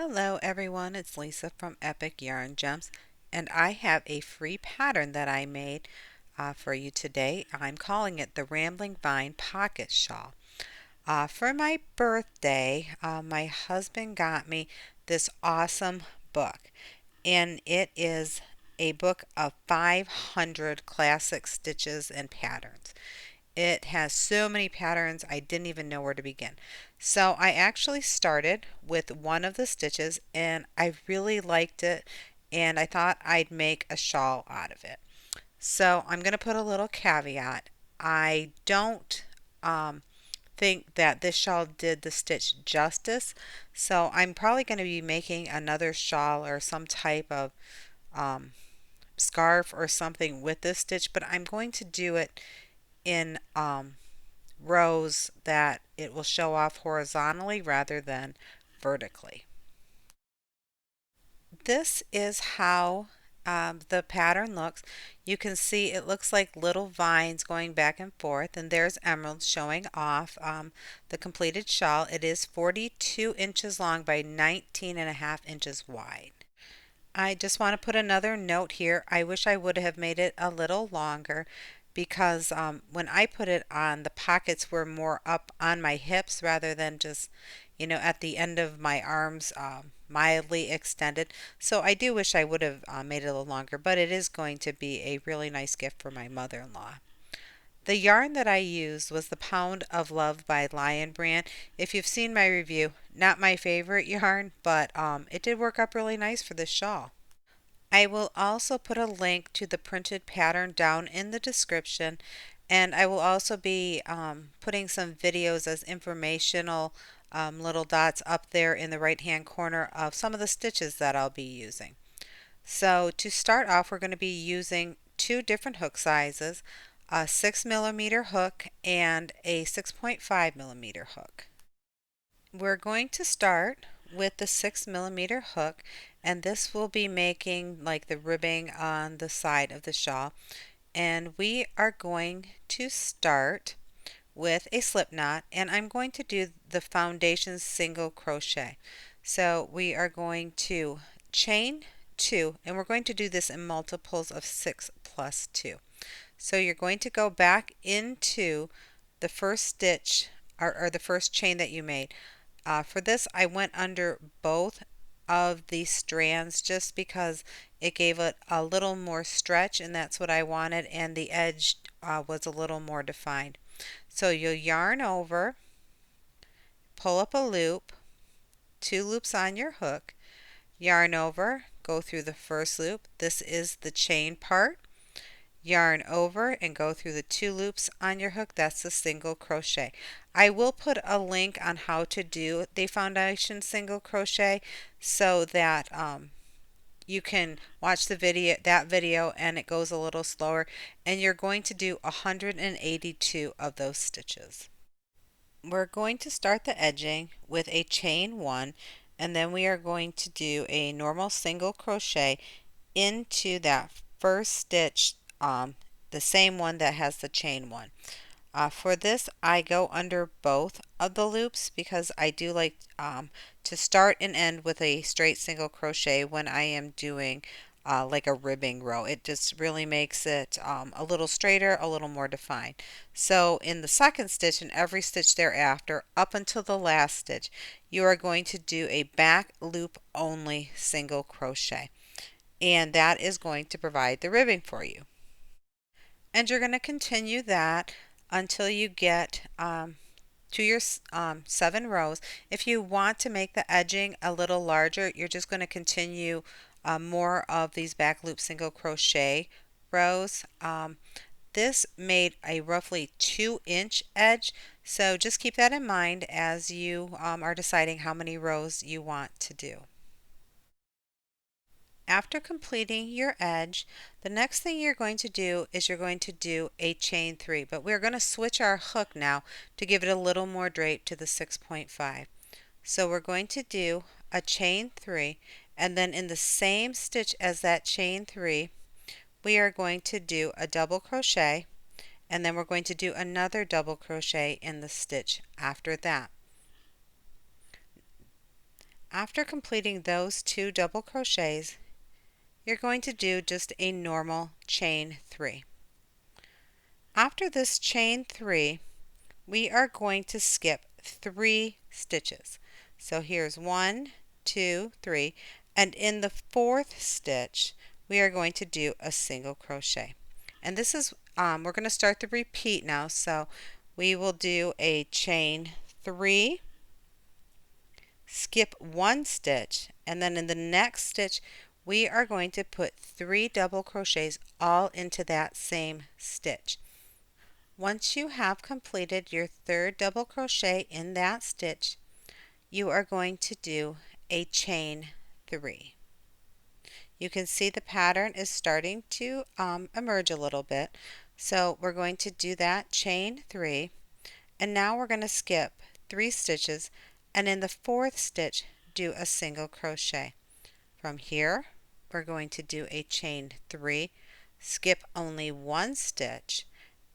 Hello everyone, it's Lisa from Epic Yarn Gems, and I have a free pattern that I made for you today. I'm calling it the Rambling Vine Pocket Shawl. For my birthday, my husband got me this awesome book, and it is a book of 500 classic stitches and patterns. It has so many patterns I didn't even know where to begin. So I actually started with one of the stitches and I really liked it and I thought I'd make a shawl out of it. So I'm going to put a little caveat. I don't think that this shawl did the stitch justice, so I'm probably going to be making another shawl or some type of um, scarf or something with this stitch, but I'm going to do it in rows that it will show off horizontally rather than vertically. This is how the pattern looks. You can see it looks like little vines going back and forth, and there's emeralds showing off the completed shawl. It is 42 inches long by 19.5 inches wide. I just want to put another note here. I wish I would have made it a little longer because when I put it on, the pockets were more up on my hips rather than just, at the end of my arms, mildly extended. So I do wish I would have made it a little longer, but it is going to be a really nice gift for my mother-in-law. The yarn that I used was the Pound of Love by Lion Brand. If you've seen my review, not my favorite yarn, but it did work up really nice for this shawl. I will also put a link to the printed pattern down in the description, and I will also be putting some videos as informational little dots up there in the right hand corner of some of the stitches that I'll be using. So to start off, we're going to be using two different hook sizes, a 6mm hook and a 6.5mm hook. We're going to start with the 6mm hook, and this will be making like the ribbing on the side of the shawl. And we are going to start with a slip knot, and I'm going to do the foundation single crochet. So we are going to chain 2, and we're going to do this in multiples of 6 plus 2. So you're going to go back into the first stitch or the first chain that you made. For this, I went under both of these strands just because it gave it a little more stretch, and that's what I wanted, and the edge was a little more defined. So you'll yarn over, pull up a loop, 2 loops on your hook, yarn over, go through the first loop. This is the chain part. Yarn over and go through the 2 loops on your hook. That's the single crochet. I will put a link on how to do the foundation single crochet so that you can watch that video and it goes a little slower, and you're going to do 182 of those stitches. We're going to start the edging with a chain 1, and then we are going to do a normal single crochet into that first stitch, the same one that has the chain 1. For this, I go under both of the loops because I do like to start and end with a straight single crochet when I am doing like a ribbing row. It just really makes it a little straighter, a little more defined. So in the second stitch and every stitch thereafter, up until the last stitch, you are going to do a back loop only single crochet. And that is going to provide the ribbing for you. And you're going to continue that until you get to your 7 rows. If you want to make the edging a little larger, you're just going to continue more of these back loop single crochet rows. This made a roughly 2-inch edge, so just keep that in mind as you are deciding how many rows you want to do. After completing your edge, the next thing you're going to do is you're going to do a chain 3, but we're going to switch our hook now to give it a little more drape to the 6.5. So we're going to do a chain 3, and then in the same stitch as that chain 3, we are going to do a double crochet, and then we're going to do another double crochet in the stitch after that. After completing those 2 double crochets, you're going to do just a normal chain 3. After this chain 3, we are going to skip 3 stitches. So here's 1, 2, 3, and in the 4th stitch, we are going to do a single crochet. And this is, we're going to start the repeat now, so we will do a chain 3, skip 1 stitch, and then in the next stitch, we are going to put 3 double crochets all into that same stitch. Once you have completed your 3rd double crochet in that stitch, you are going to do a chain 3. You can see the pattern is starting to emerge a little bit. So we're going to do that chain 3, and now we're going to skip 3 stitches, and in the 4th stitch do a single crochet. From here we're going to do a chain 3, skip only 1 stitch,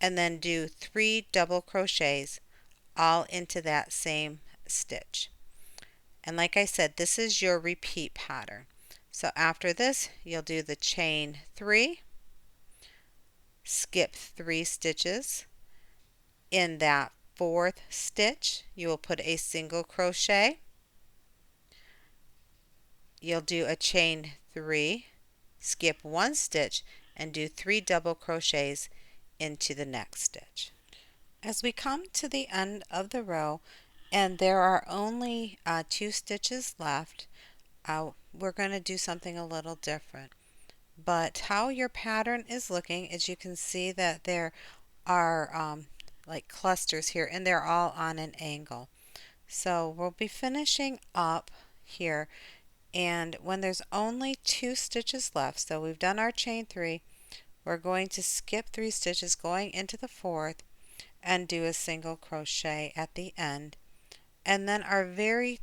and then do 3 double crochets all into that same stitch. And like I said, this is your repeat pattern. So after this, you'll do the chain 3, skip 3 stitches. In that 4th stitch, you will put a single crochet. You'll do a chain 3, skip 1 stitch, and do 3 double crochets into the next stitch. As we come to the end of the row and there are only 2 stitches left, we're going to do something a little different. But how your pattern is looking is you can see that there are like clusters here, and they're all on an angle. So we'll be finishing up here, and when there's only 2 stitches left, so we've done our chain 3, we're going to skip 3 stitches going into the 4th and do a single crochet at the end, and then our very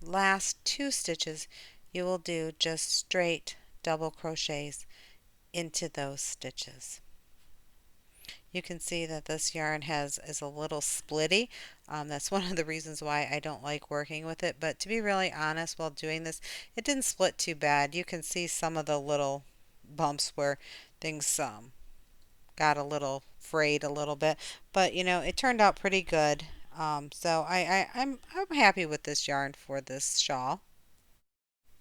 last 2 stitches you will do just straight double crochets into those stitches. You can see that this yarn is a little splitty. That's one of the reasons why I don't like working with it, but to be really honest, while doing this, it didn't split too bad. You can see some of the little bumps where things got a little frayed a little bit, but you know, it turned out pretty good. So I'm happy with this yarn for this shawl.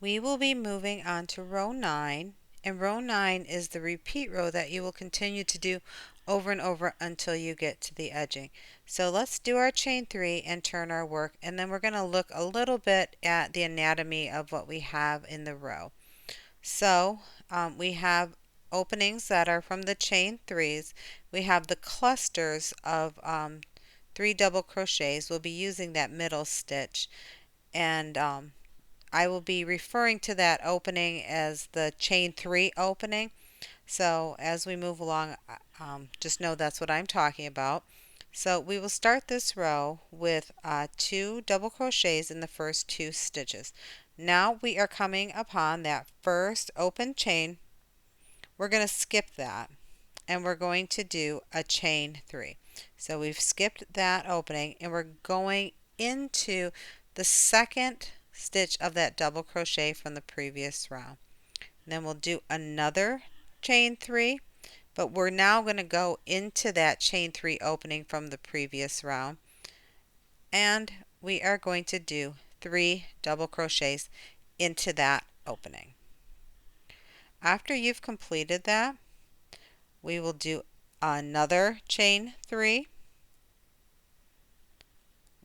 We will be moving on to row 9, and row 9 is the repeat row that you will continue to do over and over until you get to the edging. So let's do our chain 3 and turn our work, and then we're going to look a little bit at the anatomy of what we have in the row. So we have openings that are from the chain 3s. We have the clusters of 3 double crochets. We'll be using that middle stitch, and I will be referring to that opening as the chain 3 opening. So as we move along, just know that's what I'm talking about. So we will start this row with 2 double crochets in the first 2 stitches. Now we are coming upon that first open chain. We're going to skip that, and we're going to do a chain 3. So we've skipped that opening, and we're going into the second stitch of that double crochet from the previous round. And then we'll do another chain 3, but we're now going to go into that chain 3 opening from the previous round, and we are going to do 3 double crochets into that opening. After you've completed that, we will do another chain 3.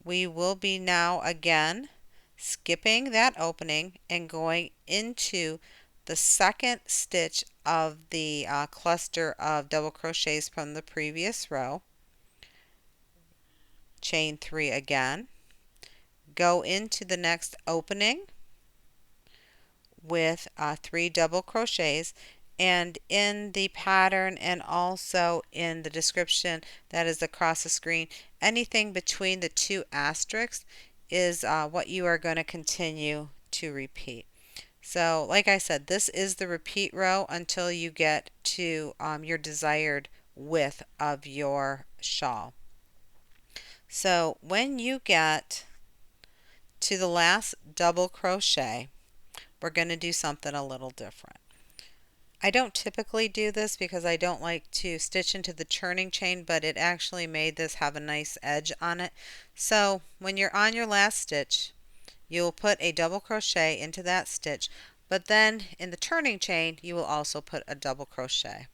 We will be now again skipping that opening and going into the second stitch of the cluster of double crochets from the previous row. Chain 3 again. Go into the next opening with 3 double crochets, and in the pattern and also in the description that is across the screen, anything between the 2 asterisks is what you are going to continue to repeat. So like I said, this is the repeat row until you get to your desired width of your shawl. So when you get to the last double crochet, we're going to do something a little different. I don't typically do this because I don't like to stitch into the churning chain, but it actually made this have a nice edge on it. So when you're on your last stitch, you'll put a double crochet into that stitch, but then in the turning chain, you will also put a double crochet.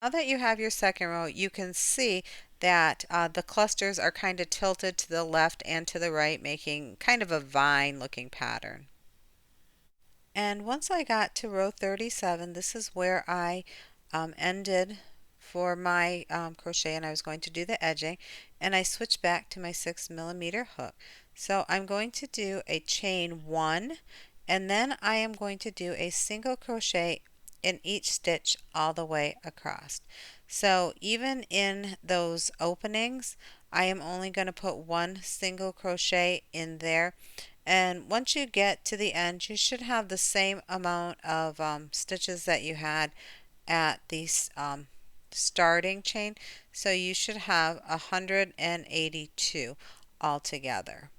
Now that you have your second row, you can see that the clusters are kind of tilted to the left and to the right, making kind of a vine looking pattern. And once I got to row 37, this is where I ended for my crochet, and I was going to do the edging, and I switched back to my 6mm hook. So I'm going to do a chain 1, and then I am going to do a single crochet in each stitch all the way across. So even in those openings, I am only going to put one single crochet in there, and once you get to the end, you should have the same amount of stitches that you had at the starting chain. So you should have 182 altogether.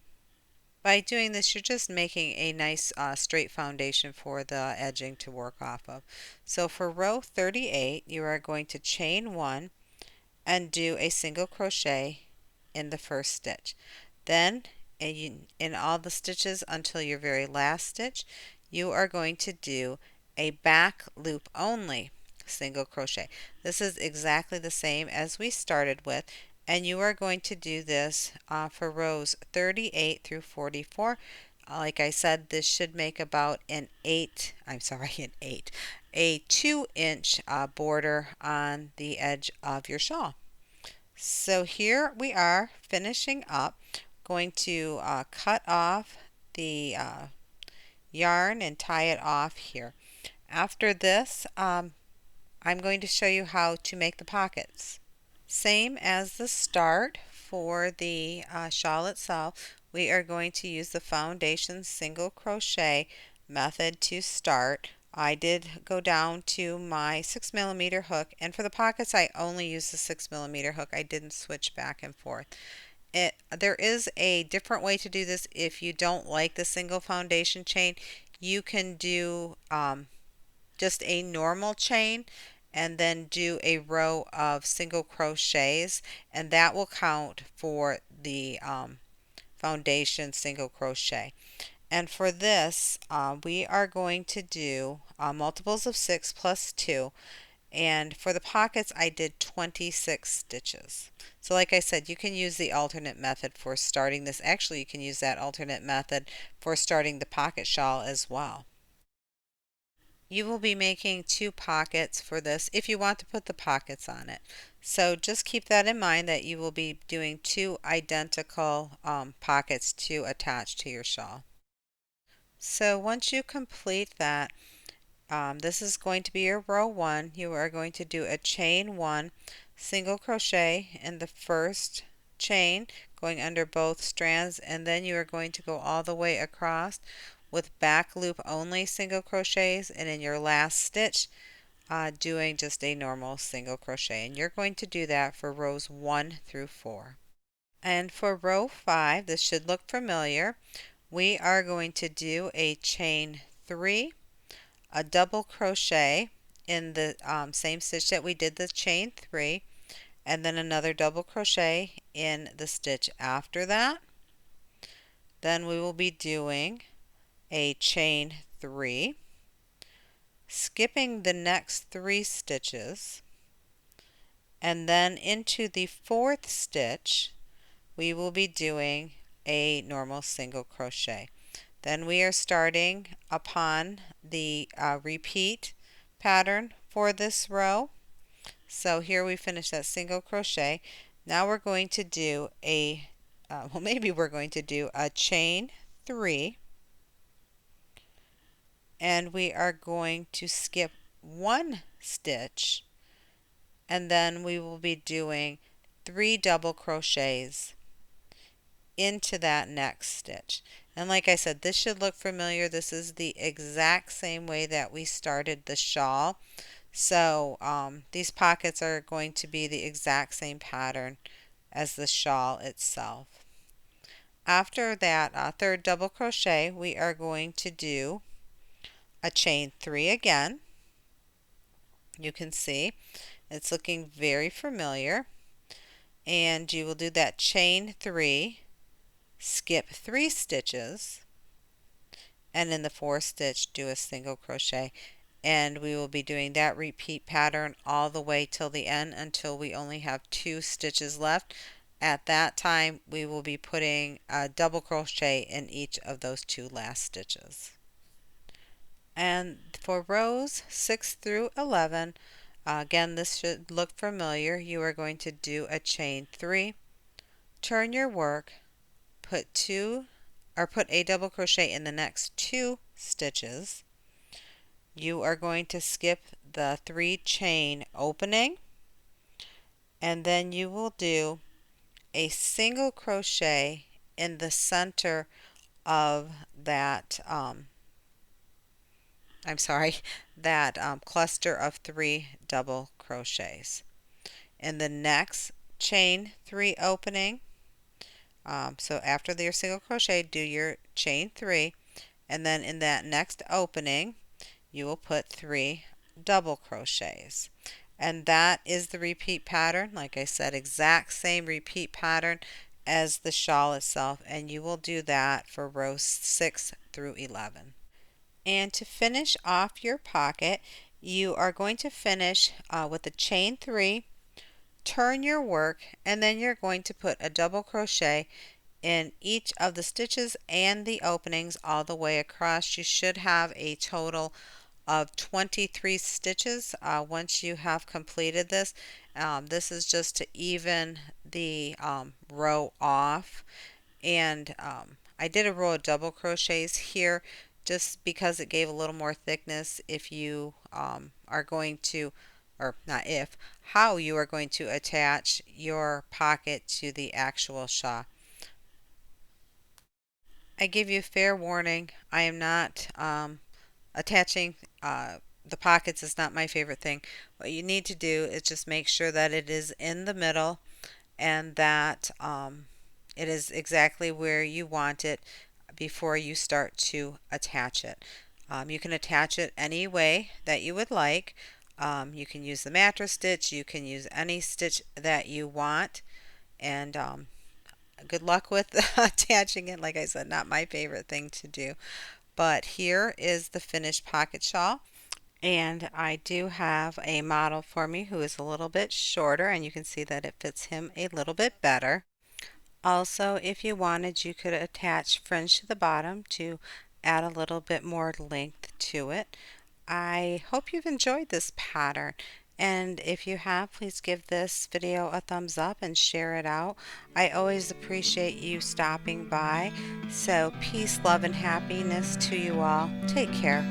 By doing this, you're just making a nice straight foundation for the edging to work off of. So for row 38, you are going to chain 1 and do a single crochet in the first stitch. Then in all the stitches until your very last stitch, you are going to do a back loop only single crochet. This is exactly the same as we started with, and you are going to do this for rows 38 through 44. Like I said, this should make about an 2-inch border on the edge of your shawl. So here we are finishing up. Going to cut off the yarn and tie it off here. After this, I'm going to show you how to make the pockets. Same as the start for the shawl itself, we are going to use the foundation single crochet method to start. I did go down to my 6mm hook, and for the pockets I only use the 6mm hook. I didn't switch back and forth. There is a different way to do this. If you don't like the single foundation chain, you can do just a normal chain and then do a row of single crochets, and that will count for the foundation single crochet. And for this, we are going to do multiples of 6 plus 2. And for the pockets, I did 26 stitches. So like I said, you can use the alternate method for starting this. Actually, you can use that alternate method for starting the pocket shawl as well. You will be making 2 pockets for this if you want to put the pockets on it. So just keep that in mind, that you will be doing 2 identical pockets to attach to your shawl. So once you complete that, this is going to be your row 1. You are going to do a chain 1, single crochet in the first chain, going under both strands, and then you are going to go all the way across with back loop only single crochets, and in your last stitch doing just a normal single crochet. And you're going to do that for rows 1 through 4. And for row 5, this should look familiar. We are going to do a chain 3, a double crochet in the same stitch that we did the chain 3, and then another double crochet in the stitch after that. Then we will be doing a chain 3, skipping the next 3 stitches, and then into the 4th stitch we will be doing a normal single crochet. Then we are starting upon the repeat pattern for this row. So here we finish that single crochet. Now we're going to do a maybe we're going to do a chain 3, and we are going to skip 1 stitch, and then we will be doing 3 double crochets into that next stitch. And like I said, this should look familiar. This is the exact same way that we started the shawl. So these pockets are going to be the exact same pattern as the shawl itself. After that third double crochet, we are going to do a chain 3 again. You can see it's looking very familiar. And you will do that chain 3, skip 3 stitches, and in the 4th stitch do a single crochet. And we will be doing that repeat pattern all the way till the end until we only have 2 stitches left. At that time, we will be putting a double crochet in each of those 2 last stitches. And for rows 6 through 11, again, this should look familiar. You are going to do a chain 3, turn your work, put a double crochet in the next 2 stitches. You are going to skip the 3 chain opening, and then you will do a single crochet in the center of that cluster of 3 double crochets. In the next chain 3 opening, so after your single crochet, do your chain 3, and then in that next opening, you will put 3 double crochets. And that is the repeat pattern. Like I said, exact same repeat pattern as the shawl itself, and you will do that for rows 6 through 11. And to finish off your pocket, you are going to finish with a chain 3, turn your work, and then you're going to put a double crochet in each of the stitches and the openings all the way across. You should have a total of 23 stitches once you have completed this. This is just to even the row off, and I did a row of double crochets here just because it gave a little more thickness if you are going to, or not if, how you are going to attach your pocket to the actual shawl. I give you fair warning, I am not attaching the pockets is not my favorite thing. What you need to do is just make sure that it is in the middle and that it is exactly where you want it before you start to attach it. You can attach it any way that you would like. You can use the mattress stitch, you can use any stitch that you want, and good luck with attaching it. Like I said, not my favorite thing to do. But here is the finished pocket shawl. And I do have a model for me who is a little bit shorter, and you can see that it fits him a little bit better. Also, if you wanted, you could attach fringe to the bottom to add a little bit more length to it. I hope you've enjoyed this pattern. And if you have, please give this video a thumbs up and share it out. I always appreciate you stopping by. So peace, love, and happiness to you all. Take care.